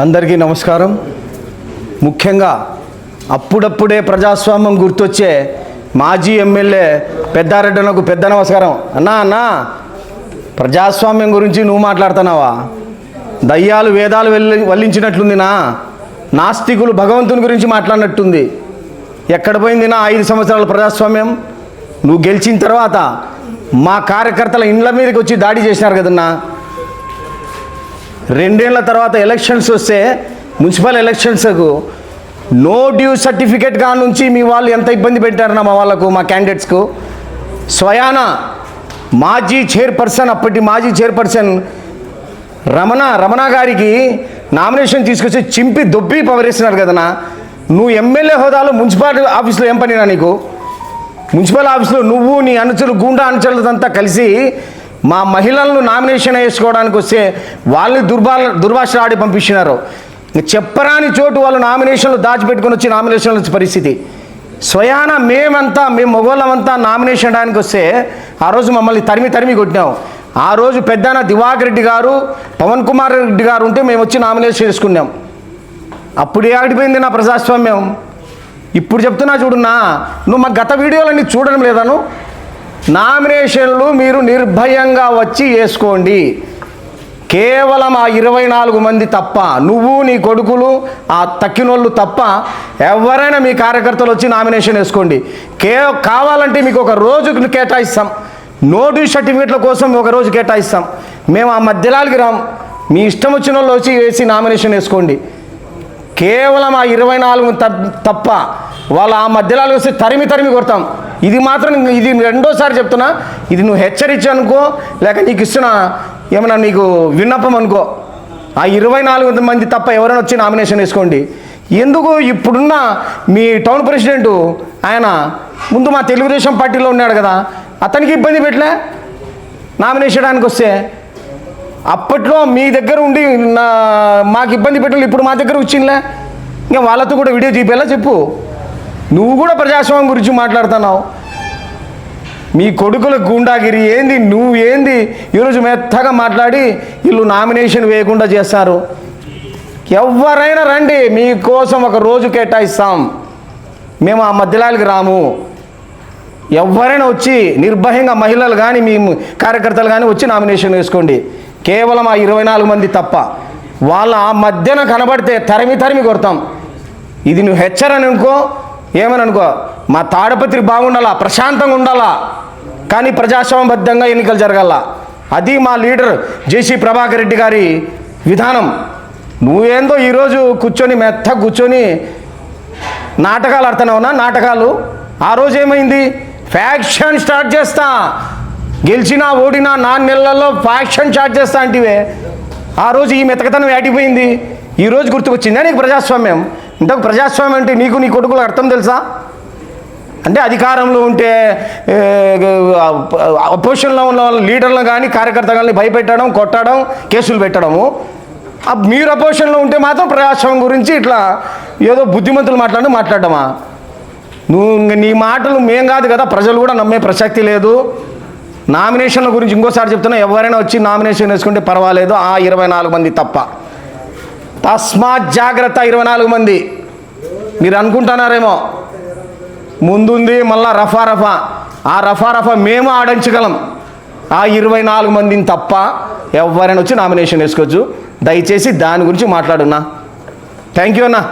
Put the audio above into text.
అందరికీ నమస్కారం. ముఖ్యంగా అప్పుడప్పుడే ప్రజాస్వామ్యం గుర్తొచ్చే మాజీ ఎమ్మెల్యే పెద్దారెడ్డనకు పెద్ద నమస్కారం. అన్నా ప్రజాస్వామ్యం గురించి నువ్వు మాట్లాడుతున్నావా? దయ్యాలు వేదాలు వల్లించినట్లుంది. నాస్తికులు భగవంతుని గురించి మాట్లాడినట్టుంది. ఎక్కడ పోయింది 5 సంవత్సరాల ప్రజాస్వామ్యం? నువ్వు గెలిచిన తర్వాత మా కార్యకర్తల ఇండ్ల మీదకి వచ్చి దాడి చేసినారు కదన్నా. 2 ఏళ్ల తర్వాత ఎలక్షన్స్ వస్తే మున్సిపల్ ఎలక్షన్స్కు నో డ్యూ సర్టిఫికేట్ గా నుంచి మీ వాళ్ళు ఎంత ఇబ్బంది పెట్టారన్నా మా వాళ్ళకు, మా క్యాండిడేట్స్కు. స్వయాన అప్పటి మాజీ చైర్పర్సన్ రమణ గారికి నామినేషన్ తీసుకొచ్చి చింపి దొబ్బి పవరేస్తున్నారు కదన్నా. నువ్వు ఎమ్మెల్యే హోదాలో మున్సిపల్ ఆఫీస్లో ఏం పనినా నీకు? మున్సిపల్ ఆఫీస్లో నువ్వు నీ అనుచరులు గూండా అనుచరులదంతా కలిసి మా మహిళలను నామినేషన్ వేసుకోవడానికి వస్తే వాళ్ళని దుర్భాషలు ఆడి పంపించినారు. చెప్పరాని చోటు వాళ్ళు నామినేషన్లు దాచిపెట్టుకొని వచ్చి నామినేషన్లు వచ్చే పరిస్థితి. స్వయాన మేము మగవాళ్ళమంతా నామినేషన్ వేయడానికి వస్తే ఆ రోజు మమ్మల్ని తరిమి కొట్టినాం. ఆ రోజు పెద్దన దివాకర్ రెడ్డి గారు, పవన్ కుమార్ రెడ్డి గారు ఉంటే మేము వచ్చి నామినేషన్ చేసుకున్నాం. అప్పుడు ఆడిపోయింది నా ప్రజాస్వామ్యం. ఇప్పుడు చెప్తున్నా చూడున్నా, నువ్వు మా గత వీడియోలన్నీ చూడడం లేదాను? నామినేషన్లు మీరు నిర్భయంగా వచ్చి వేసుకోండి. కేవలం ఆ 24 మంది తప్ప, నువ్వు నీ కొడుకులు ఆ తక్కినోళ్ళు తప్ప ఎవరైనా మీ కార్యకర్తలు వచ్చి నామినేషన్ వేసుకోండి. కావాలంటే మీకు ఒక రోజు కేటాయిస్తాం. నోటు సర్టిఫికేట్ల కోసం ఒక రోజు కేటాయిస్తాం. మేము ఆ మధ్యలాలకి రాం. మీ ఇష్టం వచ్చిన వాళ్ళు వచ్చి వేసి నామినేషన్ వేసుకోండి. కేవలం ఆ 24 తప్ప వాళ్ళు ఆ మధ్యలాలు వస్తే తరిమి కొడతాం. ఇది మాత్రం, ఇది రెండోసారి చెప్తున్నా. ఇది నువ్వు హెచ్చరించి అనుకో, లేక నీకు ఇస్తున్న ఏమన్నా నీకు విన్నపం అనుకో. ఆ 24 మంది తప్ప ఎవరైనా వచ్చి నామినేషన్ వేసుకోండి. ఎందుకు ఇప్పుడున్న మీ టౌన్ ప్రెసిడెంట్ ఆయన ముందు మా తెలుగుదేశం పార్టీలో ఉన్నాడు కదా, అతనికి ఇబ్బంది పెట్టలే నామినేషన్ వేయడానికి వస్తే? అప్పట్లో మీ దగ్గర ఉండి మాకు ఇబ్బంది పెట్టాలి, ఇప్పుడు మా దగ్గర వచ్చిందిలే. ఇంకా వాళ్ళతో కూడా వీడియో చూపేలా చెప్పు. నువ్వు కూడా ప్రజాస్వామ్యం గురించి మాట్లాడుతున్నావు. మీ కొడుకుల గుండాగిరి ఏంది, నువ్వేంది ఈరోజు మెత్తగా మాట్లాడి వీళ్ళు నామినేషన్ వేయకుండా చేస్తారు. ఎవరైనా రండి, మీకోసం ఒక రోజు కేటాయిస్తాం. మేము ఆ మధ్యలాలకి రాము. ఎవరైనా వచ్చి నిర్భయంగా మహిళలు కానీ మీ కార్యకర్తలు కానీ వచ్చి నామినేషన్ వేసుకోండి. కేవలం ఆ 24 మంది తప్ప. వాళ్ళ ఆ మధ్యన కనబడితే తరిమి కొడతాం. ఇది నువ్వు హెచ్చరని అనుకో, ఏమని అనుకో. మా తాడపత్రి బాగుండాలా, ప్రశాంతంగా ఉండాలా, కానీ ప్రజాస్వామ్యబద్ధంగా ఎన్నికలు జరగాల. అది మా లీడర్ జేసీ ప్రభాకర్ రెడ్డి గారి విధానం. నువ్వేందో ఈరోజు మెత్తగా కూర్చొని నాటకాలు ఆడుతున్నావునా? నాటకాలు. ఆ రోజు ఏమైంది? ఫ్యాక్షన్ స్టార్ట్ చేస్తా, గెలిచినా ఓడినా 4 నెలల్లో ఫ్యాక్షన్ స్టార్ట్ చేస్తా అంటివే. ఆ రోజు ఈ మెతకతనం ఏటిపోయింది? ఈరోజు గుర్తుకొచ్చిందా నీకు ప్రజాస్వామ్యం? ఇంతకు ప్రజాస్వామ్యం అంటే నీకు నీ కొడుకులకు అర్థం తెలుసా? అంటే అధికారంలో ఉంటే అపోజిషన్లో ఉన్న లీడర్లను కానీ కార్యకర్తలని భయపెట్టడం, కొట్టడం, కేసులు పెట్టడము. మీరు అపోజిషన్లో ఉంటే మాత్రం ప్రజాస్వామ్యం గురించి ఇట్లా ఏదో బుద్ధిమంతులు మాట్లాడమా? నువ్వు నీ మాటలు మేం కాదు కదా, ప్రజలు కూడా నమ్మే ప్రసక్తి లేదు. నామినేషన్ల గురించి ఇంకోసారి చెప్తున్నా, ఎవరైనా వచ్చి నామినేషన్ వేసుకుంటే పర్వాలేదు, ఆ 24 మంది తప్ప. తస్మాత్ జాగ్రత్త. 24 మంది మీరు అనుకుంటున్నారేమో ముందుంది మళ్ళా రఫా. ఆ రఫా మేము ఆడించగలం. ఆ 24 మందిని తప్ప ఎవరైనా వచ్చి నామినేషన్ వేసుకోవచ్చు. దయచేసి దాని గురించి మాట్లాడున్నా. థ్యాంక్ యూ అన్నా.